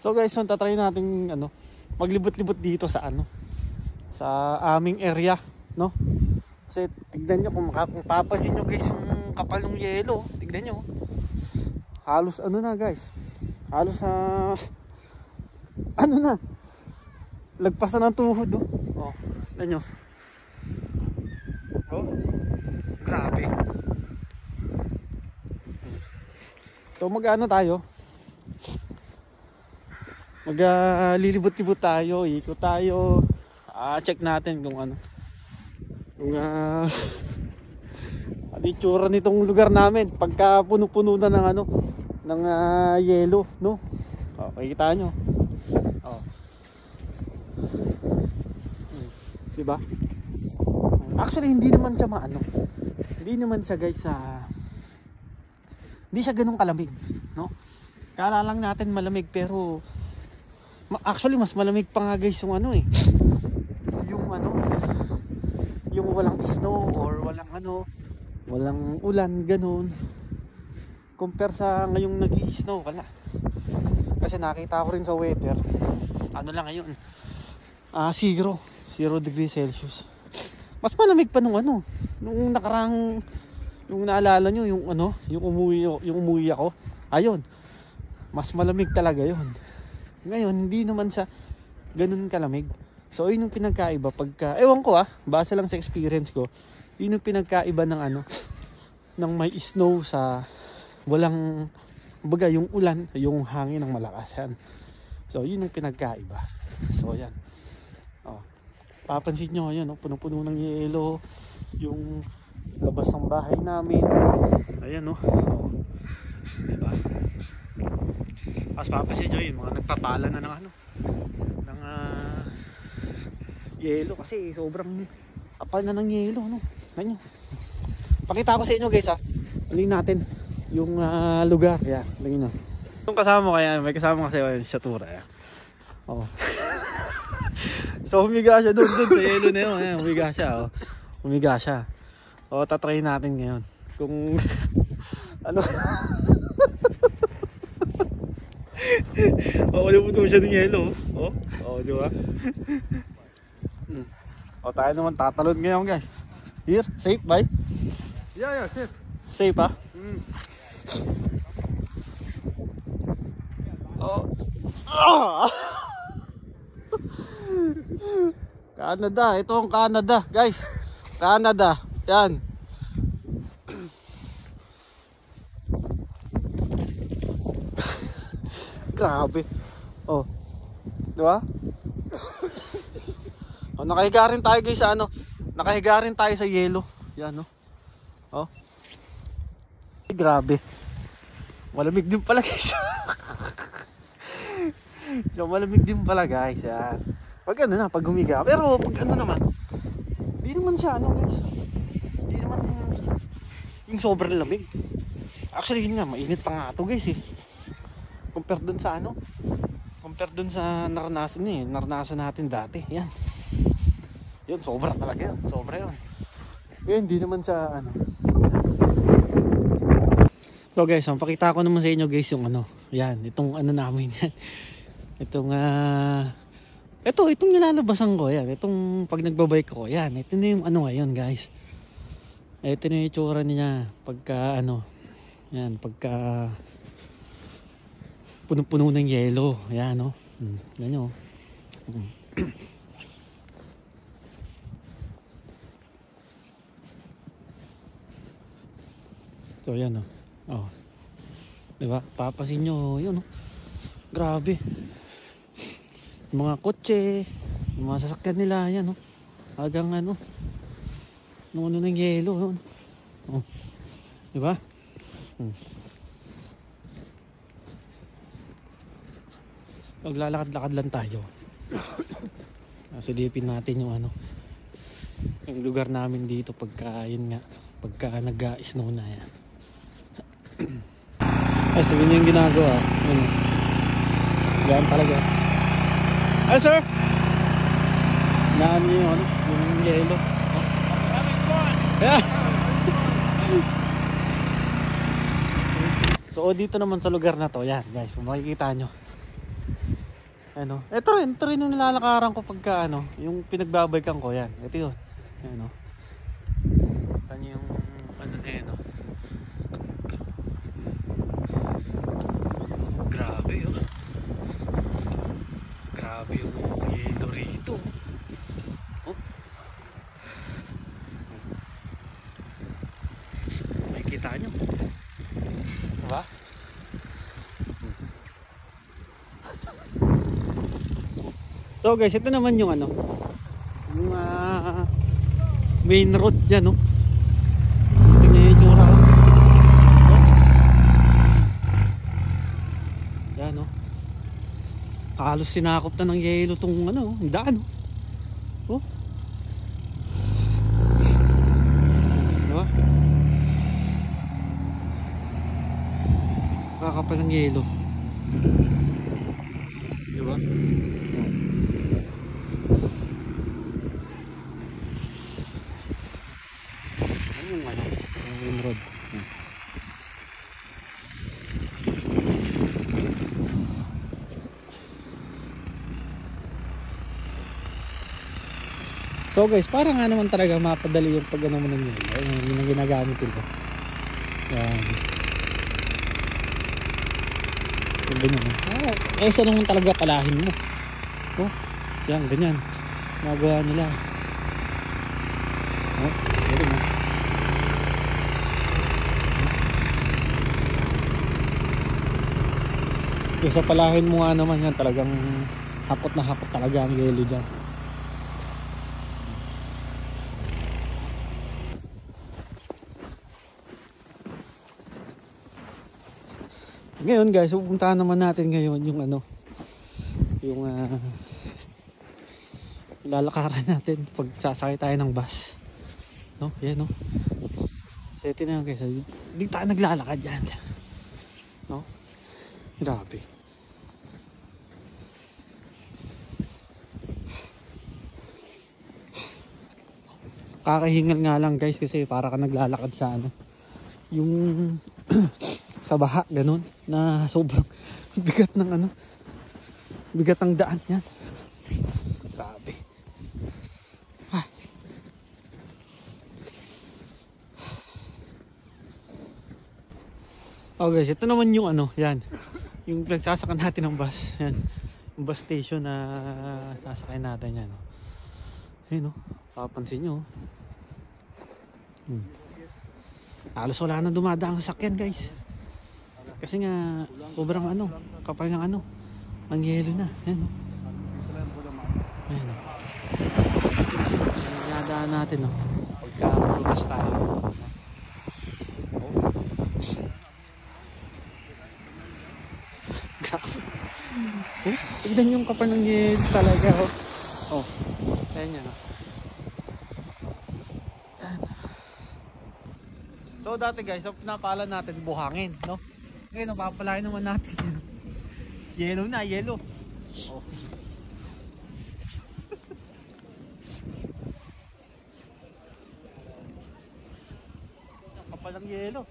So guys, so tatry natin ano, maglibot-libot dito sa ano, sa aming area, no? Kasi tignan nyo kung papasin nyo guys yung kapal ng yelo. Tignan nyo. Halos ano na guys. Halos ano na. Lagpas na ng tuhod, oh. Oh, tignan nyo. Oh, grabe. So mag-ano tayo? Maglilibot-libot tayo, ikot tayo. Check natin kung ano. Kung ano itsura nitong lugar namin pagka puno-puno na ng ano, ng yelo, no? Oh, makikita nyo. Oh. Diba? Actually hindi naman siya maano. Hindi naman siya guys hindi siya ganun kalamig, no? Kala lang natin malamig pero actually mas malamig pa nga guys yung ano yung ano, yung walang snow or walang ano, walang ulan ganun compare sa ngayong nag-i-snow. Wala, kasi nakita ko rin sa weather ano lang ngayon 0 degrees Celsius. Mas malamig pa nung ano, nung nakarang, yung naalala nyo yung ano, yung umuwi ako, ayun mas malamig talaga yun. Ngayon hindi naman siya ganun kalamig. So yun yung pinagkaiba pagka, ewan ko base lang sa experience ko, yun yung pinagkaiba ng ano, ng may snow sa walang, baga yung ulan, yung hangin ng malakas yan. So yun yung pinagkaiba. So yan, oh, papansin nyo yun, puno-puno ng yelo yung labas ng bahay namin. Ayan oh. Diba? Tapos papansin nyo yung mga nagpapala na ng ano, ng yelo kasi sobrang kapal na ng yelo, no? Ganyan. Pakita ko sa inyo guys alin natin yung lugar. Yeah, lagyan nyo. Yung kasama ko kaya, may kasama kasi siya tura. Oh. So humiga siya doon sa yelo na yun. Ayan, humiga siya. Humiga siya. O tatry natin ngayon kung ano. Ulit-ulit siya ng yelo. Di ba? Tayo naman tatalon ngayon guys. Here, safe bye? Yeah, safe. Safe Canada, ito ang Canada guys. Canada, yan. Grabe. Diba? Nakahiga rin tayo guys sa ano. Nakahiga rin tayo sa yelo. Yan grabe. Malamig din pala guys. So, malamig din pala guys. Yan. Pag ano na, pag humiga. Pero pag ano naman, di naman siya ano guys. Di naman yung sobrang lamig. Actually yun nga, mainit pa nga ito guys compare dun sa ano, compare dun sa naranasan natin dati. Yan. Yun, sobra talaga yun. Sobra yun. Hindi naman sa ano. So guys, pakita ko naman sa inyo guys yung ano. Yan, itong ano namin. Itong itong nilalabasan ko. Yan, itong pag nagbabike ko. Yan, ito na yung ano ngayon guys. Ito na yung itsura niya pagka ano. Yan, pagka puno-puno ng yelo. Yan yan o. So yan diba? Papasin nyo yun grabe. Mga kotse, mga sasakyan nila yan hanggang ano ng yelo yun. Diba? Maglalakad-lakad lang tayo. Silipin natin yung ano, yung lugar namin dito pagka yun nga, pagka nag-snow na yan. Ay, sabi niyo yung ginagawa. Yan talaga. Ay sir, naan niyo yung ano, yung yelo. Yeah. So dito naman sa lugar na to, yan guys, kung makikita nyo, Ano, ito rin yung nilalakaran ko pagka ano, yung pinagbabalikan ko yan. Ito yun. Ano. Ano yung ano na yun, no? Grabe oh. Grabe yung yelo rito. Oh. Makikita nyo. Diba? So guys, ito naman yung ano, yung main road dyan, no? Ito nga yung tsura, oh. Yan, no? Halos sinakop na ng yelo tong ano, ang daan, oh. Diba? Kakapal ng yelo. Diba? Ano yung ano? Yung main road. So guys, para nga naman talaga mapadali yung pag ano mo ng yelo. Ayun, yun ang ginagamit nila. Yan. Ganyan. Isa naman talaga palahin mo. Oh, yan, ganyan. Magawa nila. Oh, ganyan, oh. Kesa palahin mo nga naman yan, talagang hapot na hapot talaga ang yelo dyan. Ngayon guys, pupuntahan naman natin ngayon yung ano, yung lalakaran natin pag sasakay tayo ng bus, no? Yan, no? So ito na guys, hindi tayo naglalakad dyan, no? Grabe. Kakahingal nga lang guys, kasi para ka naglalakad sa ano, yung sa baha, ganun, na sobrang bigat ng ano, bigat ng daan yan. Grabe. Oh guys, ito naman yung ano, yan, yung pagsasakan natin ng bus, yan, yung bus station na sasakay natin yan. Ayun, no, papansin nyo. Halos wala na dumadaang sasakyan guys. Kasi nga, sobrang ano, kapal ng ano, ang yelo na. Ayan. Ayan. Nadaan natin, no, pagka malugas tayo. Grabe. Oh, tignan yung kapal ng yelo talaga. Oh, ayan yan. So dati guys, napala natin buhangin, no? Ngayon, napapalain naman natin yun. Yelo na, yelo. Oh. Kapalang yelo.